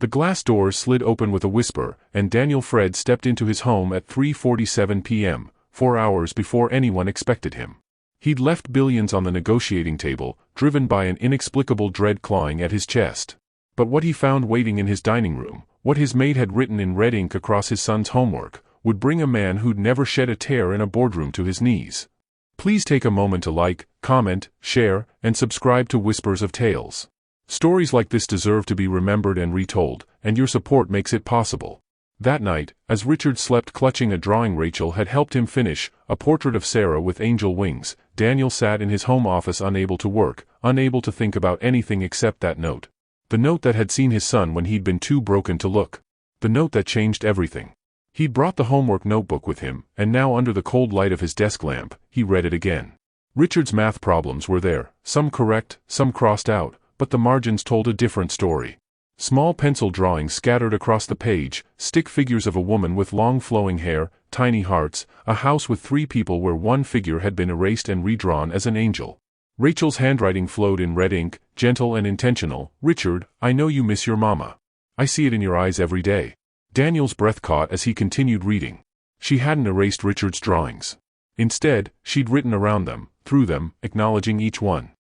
The glass doors slid open with a whisper, and Daniel Fred stepped into his home at 3:47 p.m., 4 hours before anyone expected him. He'd left billions on the negotiating table, driven by an inexplicable dread clawing at his chest. But what he found waiting in his dining room, what his maid had written in red ink across his son's homework, would bring a man who'd never shed a tear in a boardroom to his knees. Please take a moment to like, comment, share, and subscribe to Whispers of Tales. Stories like this deserve to be remembered and retold, and your support makes it possible. That night, as Richard slept clutching a drawing Rachel had helped him finish, a portrait of Sarah with angel wings, Daniel sat in his home office unable to work, unable to think about anything except that note. The note that had seen his son when he'd been too broken to look. The note that changed everything. He'd brought the homework notebook with him, and now under the cold light of his desk lamp, he read it again. Richard's math problems were there, some correct, some crossed out, but the margins told a different story. Small pencil drawings scattered across the page, stick figures of a woman with long flowing hair, tiny hearts, a house with 3 people where one figure had been erased and redrawn as an angel. Rachel's handwriting flowed in red ink, gentle and intentional. Richard, I know you miss your mama. I see it in your eyes every day. Daniel's breath caught as he continued reading. She hadn't erased Richard's drawings. Instead, she'd written around them, through them, acknowledging each one.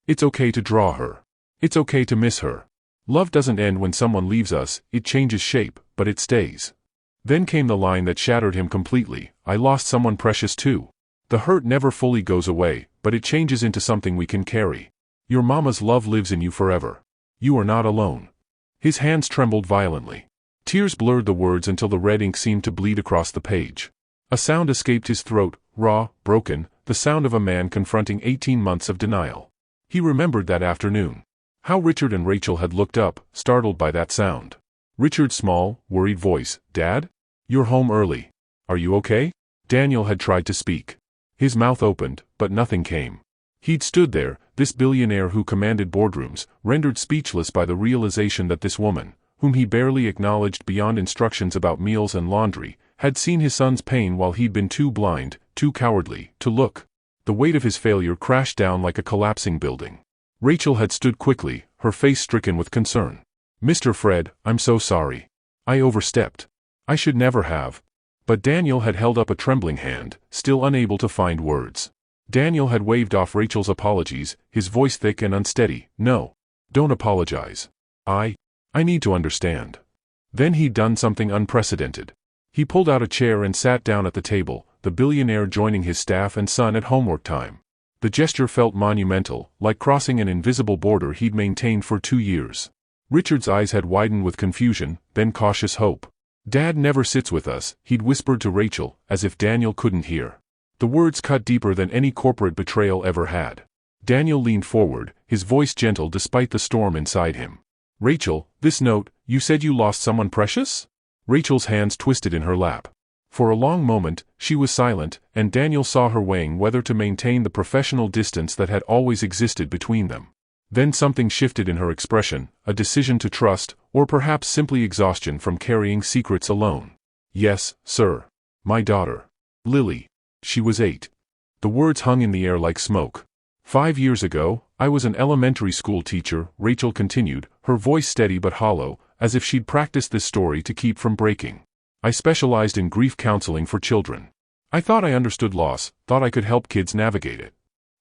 It's okay to draw her. It's okay to miss her. Love doesn't end when someone leaves us, it changes shape, but it stays. Then came the line that shattered him completely. I lost someone precious too. The hurt never fully goes away, but it changes into something we can carry. Your mama's love lives in you forever. You are not alone. His hands trembled violently. Tears blurred the words until the red ink seemed to bleed across the page. A sound escaped his throat, raw, broken, the sound of a man confronting 18 months of denial. He remembered that afternoon. How Richard and Rachel had looked up, startled by that sound. Richard's small, worried voice, Dad? You're home early. Are you okay? Daniel had tried to speak. His mouth opened, but nothing came. He'd stood there, this billionaire who commanded boardrooms, rendered speechless by the realization that this woman, whom he barely acknowledged beyond instructions about meals and laundry, had seen his son's pain while he'd been too blind, too cowardly, to look. The weight of his failure crashed down like a collapsing building. Rachel had stood quickly, her face stricken with concern. Mr. Fred, I'm so sorry. I overstepped. I should never have. But Daniel had held up a trembling hand, still unable to find words. Daniel had waved off Rachel's apologies, his voice thick and unsteady. No. Don't apologize. I need to understand. Then he'd done something unprecedented. He pulled out a chair and sat down at the table, the billionaire joining his staff and son at homework time. The gesture felt monumental, like crossing an invisible border he'd maintained for 2 years. Richard's eyes had widened with confusion, then cautious hope. Dad never sits with us, he'd whispered to Rachel, as if Daniel couldn't hear. The words cut deeper than any corporate betrayal ever had. Daniel leaned forward, his voice gentle despite the storm inside him. Rachel, this note, you said you lost someone precious? Rachel's hands twisted in her lap. For a long moment, she was silent, and Daniel saw her weighing whether to maintain the professional distance that had always existed between them. Then something shifted in her expression, a decision to trust, or perhaps simply exhaustion from carrying secrets alone. Yes, sir. My daughter. Lily. She was 8. The words hung in the air like smoke. 5 years ago, I was an elementary school teacher, Rachel continued, her voice steady but hollow, as if she'd practiced this story to keep from breaking. I specialized in grief counseling for children. I thought I understood loss, thought I could help kids navigate it.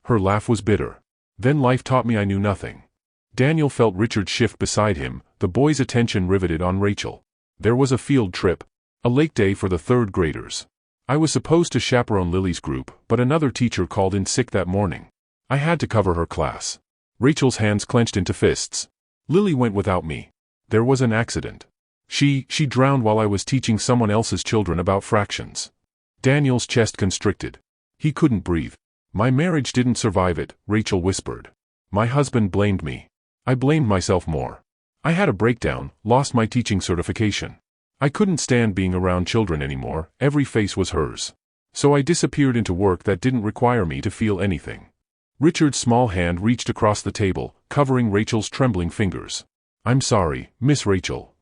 Her laugh was bitter. Then life taught me I knew nothing. Daniel felt Richard shift beside him, the boy's attention riveted on Rachel. There was a field trip. A lake day for the 3rd graders. I was supposed to chaperone Lily's group, but another teacher called in sick that morning. I had to cover her class. Rachel's hands clenched into fists. Lily went without me. There was an accident. She drowned while I was teaching someone else's children about fractions. Daniel's chest constricted. He couldn't breathe. My marriage didn't survive it, Rachel whispered. My husband blamed me. I blamed myself more. I had a breakdown, lost my teaching certification. I couldn't stand being around children anymore, every face was hers. So I disappeared into work that didn't require me to feel anything. Richard's small hand reached across the table, covering Rachel's trembling fingers. I'm sorry, Miss Rachel.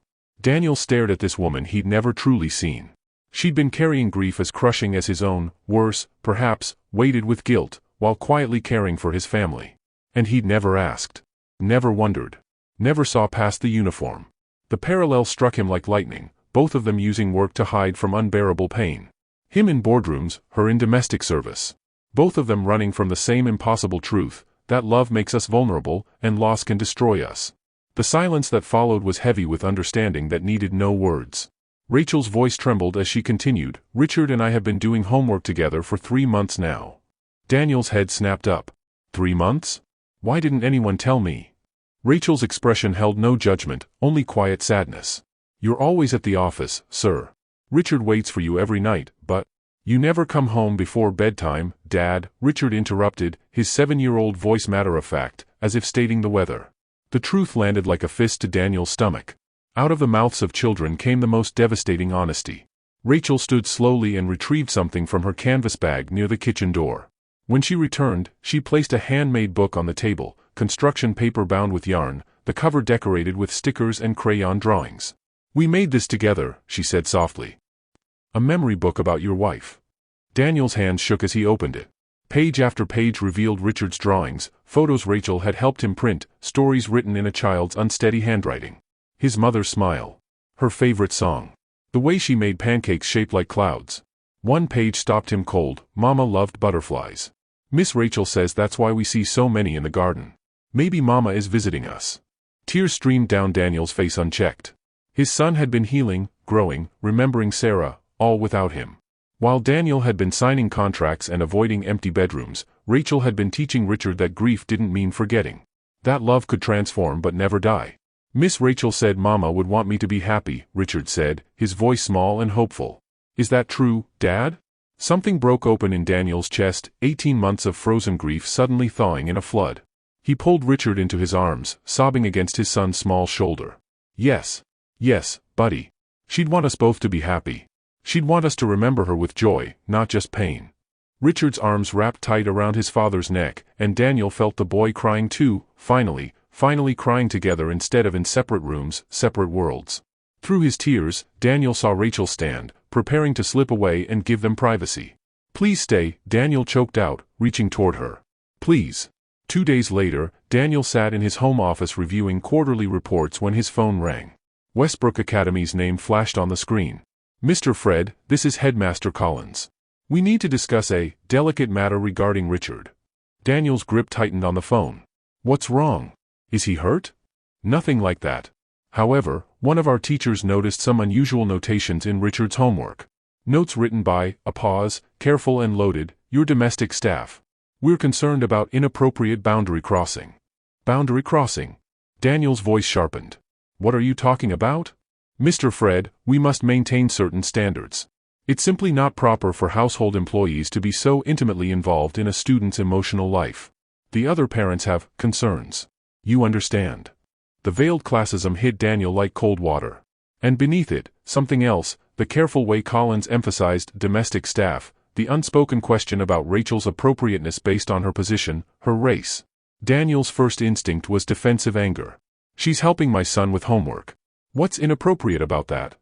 Daniel stared at this woman he'd never truly seen. She'd been carrying grief as crushing as his own, worse, perhaps, weighted with guilt, while quietly caring for his family. And he'd never asked. Never wondered. Never saw past the uniform. The parallel struck him like lightning, both of them using work to hide from unbearable pain. Him in boardrooms, her in domestic service. Both of them running from the same impossible truth, that love makes us vulnerable, and loss can destroy us. The silence that followed was heavy with understanding that needed no words. Rachel's voice trembled as she continued, "Richard and I have been doing homework together for 3 months now." Daniel's head snapped up. 3 months? Why didn't anyone tell me? Rachel's expression held no judgment, only quiet sadness. "You're always at the office, sir. Richard waits for you every night, but you never come home before bedtime, Dad," Richard interrupted, his 7-year-old voice matter-of-fact, as if stating the weather. The truth landed like a fist to Daniel's stomach. Out of the mouths of children came the most devastating honesty. Rachel stood slowly and retrieved something from her canvas bag near the kitchen door. When she returned, she placed a handmade book on the table, construction paper bound with yarn, the cover decorated with stickers and crayon drawings. "We made this together," she said softly. "A memory book about your wife." Daniel's hands shook as he opened it. Page after page revealed Richard's drawings, photos Rachel had helped him print, stories written in a child's unsteady handwriting. His mother's smile. Her favorite song. The way she made pancakes shaped like clouds. One page stopped him cold. "Mama loved butterflies. Miss Rachel says that's why we see so many in the garden. Maybe Mama is visiting us." Tears streamed down Daniel's face unchecked. His son had been healing, growing, remembering Sarah, all without him. While Daniel had been signing contracts and avoiding empty bedrooms, Rachel had been teaching Richard that grief didn't mean forgetting. That love could transform but never die. "Miss Rachel said Mama would want me to be happy," Richard said, his voice small and hopeful. "Is that true, Dad?" Something broke open in Daniel's chest, 18 months of frozen grief suddenly thawing in a flood. He pulled Richard into his arms, sobbing against his son's small shoulder. Yes, buddy. She'd want us both to be happy. She'd want us to remember her with joy, not just pain." Richard's arms wrapped tight around his father's neck, and Daniel felt the boy crying too, finally crying together instead of in separate rooms, separate worlds. Through his tears, Daniel saw Rachel stand, preparing to slip away and give them privacy. "Please stay," Daniel choked out, reaching toward her. "Please." 2 days later, Daniel sat in his home office reviewing quarterly reports when his phone rang. Westbrook Academy's name flashed on the screen. "Mr. Fred, this is Headmaster Collins. We need to discuss a delicate matter regarding Richard." Daniel's grip tightened on the phone. "What's wrong? Is he hurt?" "Nothing like that. However, one of our teachers noticed some unusual notations in Richard's homework. Notes written by, a pause, careful and loaded, your domestic staff. We're concerned about inappropriate boundary crossing." "Boundary crossing?" Daniel's voice sharpened. "What are you talking about?" "Mr. Fred, we must maintain certain standards. It's simply not proper for household employees to be so intimately involved in a student's emotional life. The other parents have concerns. You understand." The veiled classism hit Daniel like cold water. And beneath it, something else, the careful way Collins emphasized domestic staff, the unspoken question about Rachel's appropriateness based on her position, her race. Daniel's first instinct was defensive anger. "She's helping my son with homework. What's inappropriate about that?"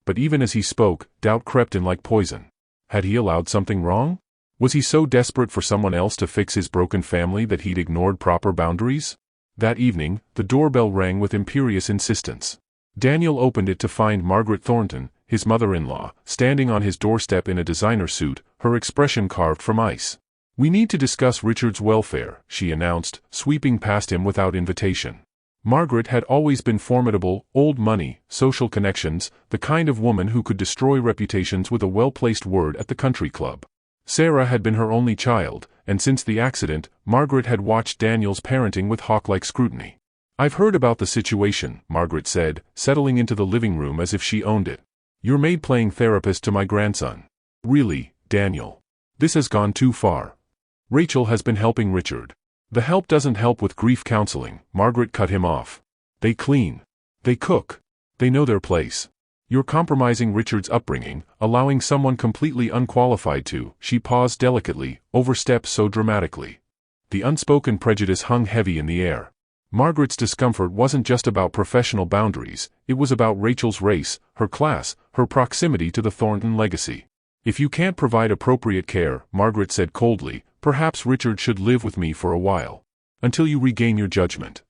But even as he spoke, doubt crept in like poison. Had he allowed something wrong? Was he so desperate for someone else to fix his broken family that he'd ignored proper boundaries? That evening, the doorbell rang with imperious insistence. Daniel opened it to find Margaret Thornton, his mother-in-law, standing on his doorstep in a designer suit, her expression carved from ice. "We need to discuss Richard's welfare," she announced, sweeping past him without invitation. Margaret had always been formidable, old money, social connections, the kind of woman who could destroy reputations with a well-placed word at the country club. Sarah had been her only child, and since the accident, Margaret had watched Daniel's parenting with hawk-like scrutiny. "I've heard about the situation," Margaret said, settling into the living room as if she owned it. "Your maid playing therapist to my grandson. Really, Daniel. This has gone too far. Rachel has been helping Richard." "The help doesn't help with grief counseling," Margaret cut him off. "They clean. They cook. They know their place. You're compromising Richard's upbringing, allowing someone completely unqualified to," she paused delicately, overstep so dramatically. The unspoken prejudice hung heavy in the air. Margaret's discomfort wasn't just about professional boundaries, it was about Rachel's race, her class, her proximity to the Thornton legacy. "If you can't provide appropriate care," Margaret said coldly, "perhaps Richard should live with me for a while. Until you regain your judgment."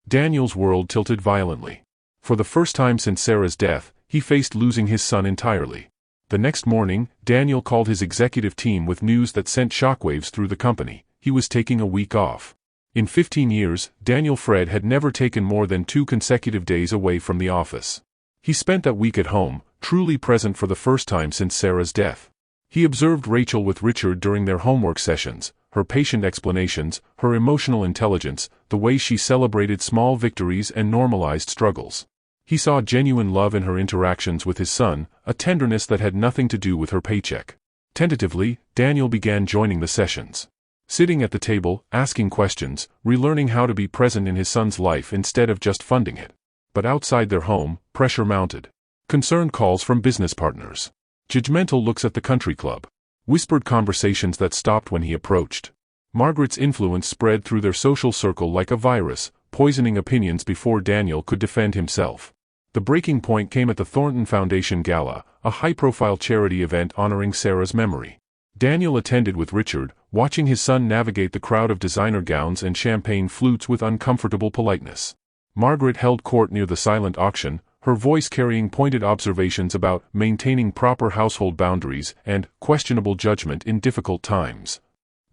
Daniel's world tilted violently. For the first time since Sarah's death, he faced losing his son entirely. The next morning, Daniel called his executive team with news that sent shockwaves through the company. He was taking a week off. In 15 years, Daniel Fred had never taken more than 2 consecutive days away from the office. He spent that week at home, truly present for the first time since Sarah's death. He observed Rachel with Richard during their homework sessions, her patient explanations, her emotional intelligence, the way she celebrated small victories and normalized struggles. He saw genuine love in her interactions with his son, a tenderness that had nothing to do with her paycheck. Tentatively, Daniel began joining the sessions. Sitting at the table, asking questions, relearning how to be present in his son's life instead of just funding it. But outside their home, pressure mounted. Concerned calls from business partners. Judgmental looks at the country club. Whispered conversations that stopped when he approached. Margaret's influence spread through their social circle like a virus, poisoning opinions before Daniel could defend himself. The breaking point came at the Thornton Foundation Gala, a high-profile charity event honoring Sarah's memory. Daniel attended with Richard, watching his son navigate the crowd of designer gowns and champagne flutes with uncomfortable politeness. Margaret held court near the silent auction, her voice carrying pointed observations about maintaining proper household boundaries and questionable judgment in difficult times.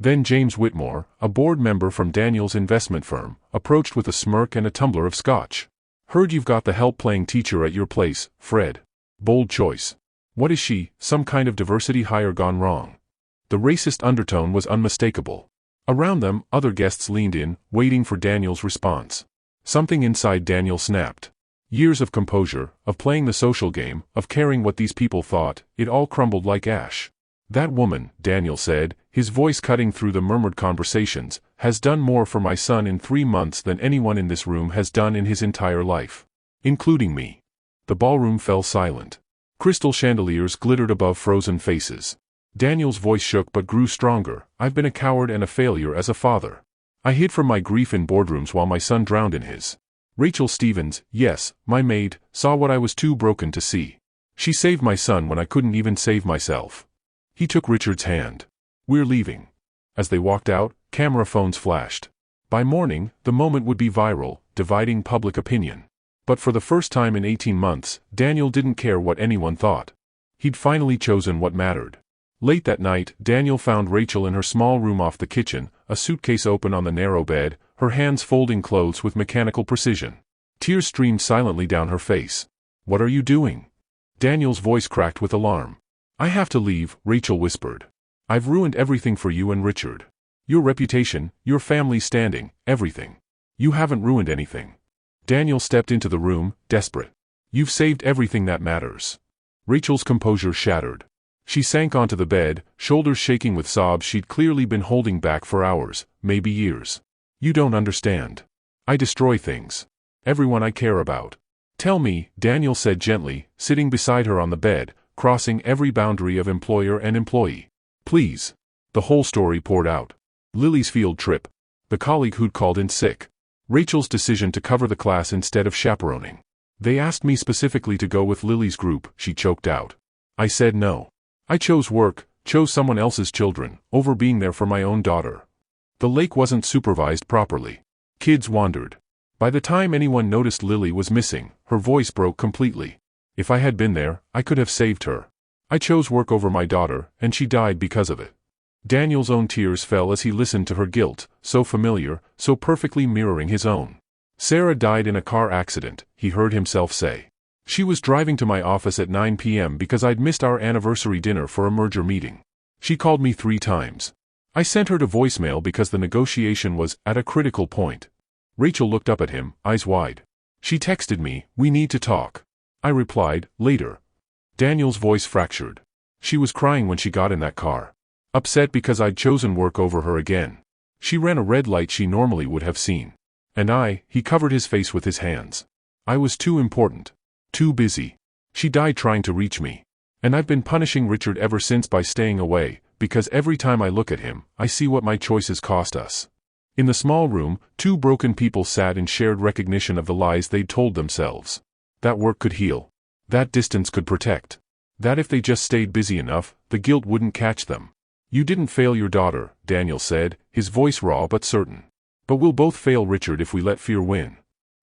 Then James Whitmore, a board member from Daniel's investment firm, approached with a smirk and a tumbler of scotch. "Heard you've got the help-playing teacher at your place, Fred. Bold choice. What is she, some kind of diversity hire gone wrong?" The racist undertone was unmistakable. Around them, other guests leaned in, waiting for Daniel's response. Something inside Daniel snapped. Years of composure, of playing the social game, of caring what these people thought, it all crumbled like ash. "That woman," Daniel said, his voice cutting through the murmured conversations, "has done more for my son in 3 months than anyone in this room has done in his entire life. Including me." The ballroom fell silent. Crystal chandeliers glittered above frozen faces. Daniel's voice shook but grew stronger. "I've been a coward and a failure as a father. I hid from my grief in boardrooms while my son drowned in his. Rachel Stevens, yes, my maid, saw what I was too broken to see. She saved my son when I couldn't even save myself." He took Richard's hand. "We're leaving." As they walked out, camera phones flashed. By morning, the moment would be viral, dividing public opinion. But for the first time in 18 months, Daniel didn't care what anyone thought. He'd finally chosen what mattered. Late that night, Daniel found Rachel in her small room off the kitchen, a suitcase open on the narrow bed, her hands folding clothes with mechanical precision. Tears streamed silently down her face. "What are you doing?" Daniel's voice cracked with alarm. "I have to leave," Rachel whispered. "I've ruined everything for you and Richard. Your reputation, your family's standing, everything. You haven't ruined anything." Daniel stepped into the room, desperate. "You've saved everything that matters." Rachel's composure shattered. She sank onto the bed, shoulders shaking with sobs she'd clearly been holding back for hours, maybe years. "You don't understand. I destroy things. Everyone I care about." "Tell me," Daniel said gently, sitting beside her on the bed, crossing every boundary of employer and employee. "Please." The whole story poured out. Lily's field trip. The colleague who'd called in sick. Rachel's decision to cover the class instead of chaperoning. "They asked me specifically to go with Lily's group," she choked out. "I said no. I chose work, chose someone else's children, over being there for my own daughter." The lake wasn't supervised properly. Kids wandered. By the time anyone noticed Lily was missing, her voice broke completely. "If I had been there, I could have saved her. I chose work over my daughter, and she died because of it." Daniel's own tears fell as he listened to her guilt, so familiar, so perfectly mirroring his own. "Sarah died in a car accident," he heard himself say. "She was driving to my office at 9 p.m. because I'd missed our anniversary dinner for a merger meeting. She called me 3 times. I sent her to voicemail because the negotiation was at a critical point." Rachel looked up at him, eyes wide. "She texted me, 'We need to talk.' I replied, 'Later.'" Daniel's voice fractured. "She was crying when she got in that car. Upset because I'd chosen work over her again. She ran a red light she normally would have seen. And he covered his face with his hands. I was too important. Too busy. She died trying to reach me. And I've been punishing Richard ever since by staying away, because every time I look at him, I see what my choices cost us." In the small room, 2 broken people sat in shared recognition of the lies they'd told themselves. That work could heal. That distance could protect. That if they just stayed busy enough, the guilt wouldn't catch them. "You didn't fail your daughter," Daniel said, his voice raw but certain. "But we'll both fail Richard if we let fear win."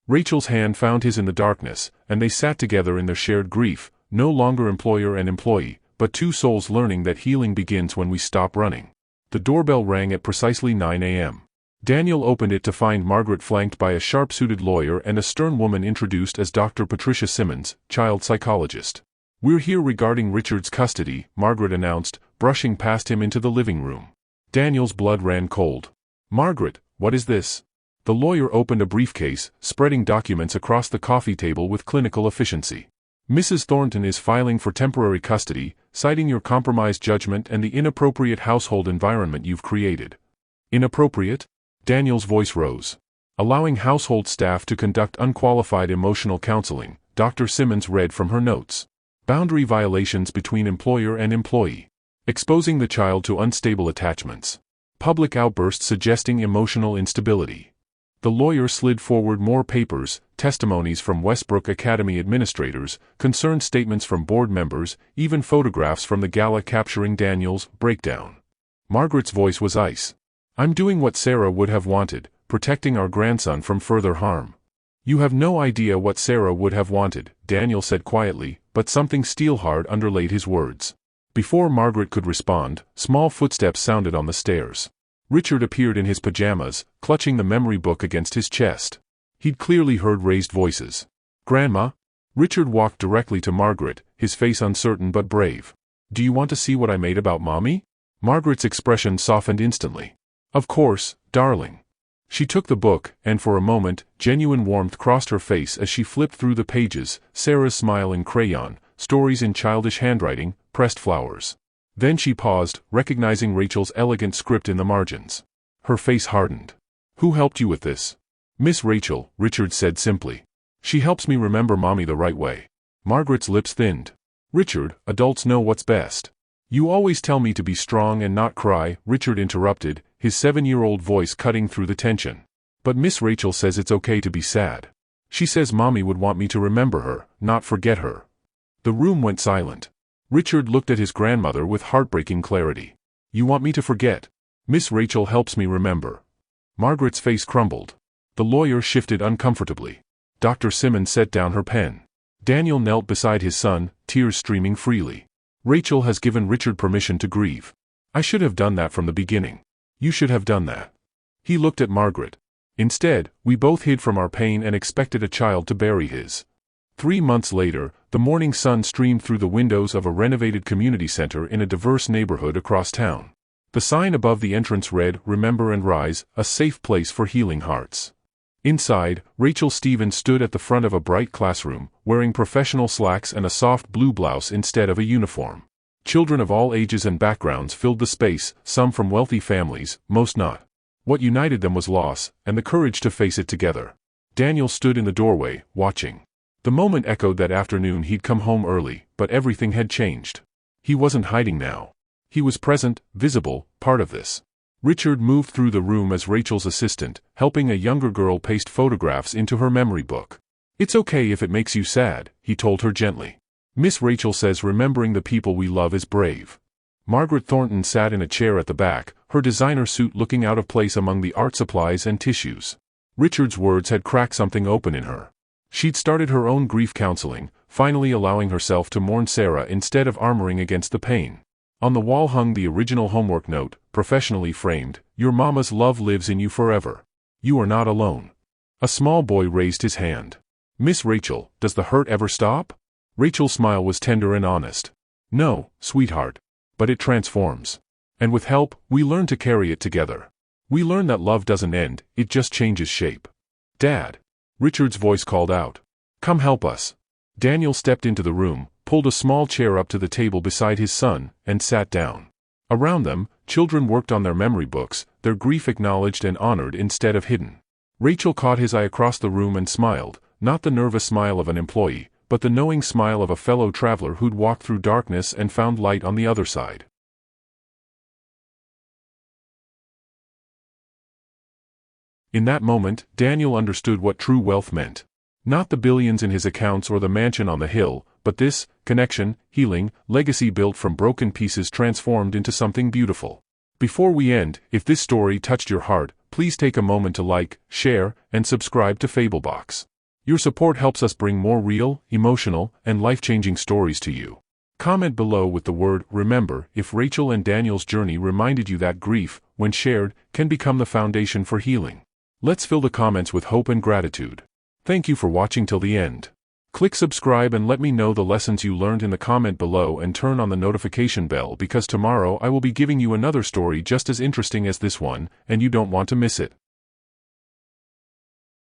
Rachel's hand found his in the darkness, and they sat together in their shared grief, no longer employer and employee, but two souls learning that healing begins when we stop running. The doorbell rang at precisely 9 a.m. Daniel opened it to find Margaret flanked by a sharp-suited lawyer and a stern woman introduced as Dr. Patricia Simmons, child psychologist. "We're here regarding Richard's custody," Margaret announced, brushing past him into the living room. Daniel's blood ran cold. "Margaret, what is this?" The lawyer opened a briefcase, spreading documents across the coffee table with clinical efficiency. "Mrs. Thornton is filing for temporary custody, citing your compromised judgment and the inappropriate household environment you've created." "Inappropriate?" Daniel's voice rose. "Allowing household staff to conduct unqualified emotional counseling," Dr. Simmons read from her notes. "Boundary violations between employer and employee. Exposing the child to unstable attachments. Public outbursts suggesting emotional instability." The lawyer slid forward more papers, testimonies from Westbrook Academy administrators, concerned statements from board members, even photographs from the gala capturing Daniel's breakdown. Margaret's voice was ice. "I'm doing what Sarah would have wanted, protecting our grandson from further harm." "You have no idea what Sarah would have wanted," Daniel said quietly, but something steel-hard underlaid his words. Before Margaret could respond, small footsteps sounded on the stairs. Richard appeared in his pajamas, clutching the memory book against his chest. He'd clearly heard raised voices. "Grandma?" Richard walked directly to Margaret, his face uncertain but brave. "Do you want to see what I made about Mommy?" Margaret's expression softened instantly. "Of course, darling." She took the book, and for a moment, genuine warmth crossed her face as she flipped through the pages, Sarah's smile in crayon, stories in childish handwriting, pressed flowers. Then she paused, recognizing Rachel's elegant script in the margins. Her face hardened. "Who helped you with this?" "Miss Rachel," Richard said simply. "She helps me remember Mommy the right way." Margaret's lips thinned. "Richard, adults know what's best." "You always tell me to be strong and not cry," Richard interrupted, his 7-year-old voice cutting through the tension. "But Miss Rachel says it's okay to be sad. She says Mommy would want me to remember her, not forget her." The room went silent. Richard looked at his grandmother with heartbreaking clarity. "You want me to forget? Miss Rachel helps me remember." Margaret's face crumbled. The lawyer shifted uncomfortably. Dr. Simmons set down her pen. Daniel knelt beside his son, tears streaming freely. "Rachel has given Richard permission to grieve. I should have done that from the beginning. You should have done that." He looked at Margaret. "Instead, we both hid from our pain and expected a child to bury his." 3 months later, the morning sun streamed through the windows of a renovated community center in a diverse neighborhood across town. The sign above the entrance read, "Remember and Rise, a safe place for healing hearts." Inside, Rachel Stevens stood at the front of a bright classroom, wearing professional slacks and a soft blue blouse instead of a uniform. Children of all ages and backgrounds filled the space, some from wealthy families, most not. What united them was loss, and the courage to face it together. Daniel stood in the doorway, watching. The moment echoed that afternoon he'd come home early, but everything had changed. He wasn't hiding now. He was present, visible, part of this. Richard moved through the room as Rachel's assistant, helping a younger girl paste photographs into her memory book. "It's okay if it makes you sad," he told her gently. "Miss Rachel says remembering the people we love is brave." Margaret Thornton sat in a chair at the back, her designer suit looking out of place among the art supplies and tissues. Richard's words had cracked something open in her. She'd started her own grief counseling, finally allowing herself to mourn Sarah instead of armoring against the pain. On the wall hung the original homework note, professionally framed, "Your mama's love lives in you forever. You are not alone." A small boy raised his hand. "Miss Rachel, does the hurt ever stop?" Rachel's smile was tender and honest. "No, sweetheart. But it transforms. And with help, we learn to carry it together. We learn that love doesn't end, it just changes shape." "Dad." Richard's voice called out. "Come help us." Daniel stepped into the room, pulled a small chair up to the table beside his son, and sat down. Around them, children worked on their memory books, their grief acknowledged and honored instead of hidden. Rachel caught his eye across the room and smiled, not the nervous smile of an employee, but the knowing smile of a fellow traveler who'd walked through darkness and found light on the other side. In that moment, Daniel understood what true wealth meant. Not the billions in his accounts or the mansion on the hill, but this, connection, healing, legacy built from broken pieces transformed into something beautiful. Before we end, if this story touched your heart, please take a moment to like, share, and subscribe to FableBox. Your support helps us bring more real, emotional, and life-changing stories to you. Comment below with the word "remember" if Rachel and Daniel's journey reminded you that grief, when shared, can become the foundation for healing. Let's fill the comments with hope and gratitude. Thank you for watching till the end. Click subscribe and let me know the lessons you learned in the comment below, and turn on the notification bell because tomorrow I will be giving you another story just as interesting as this one, and you don't want to miss it.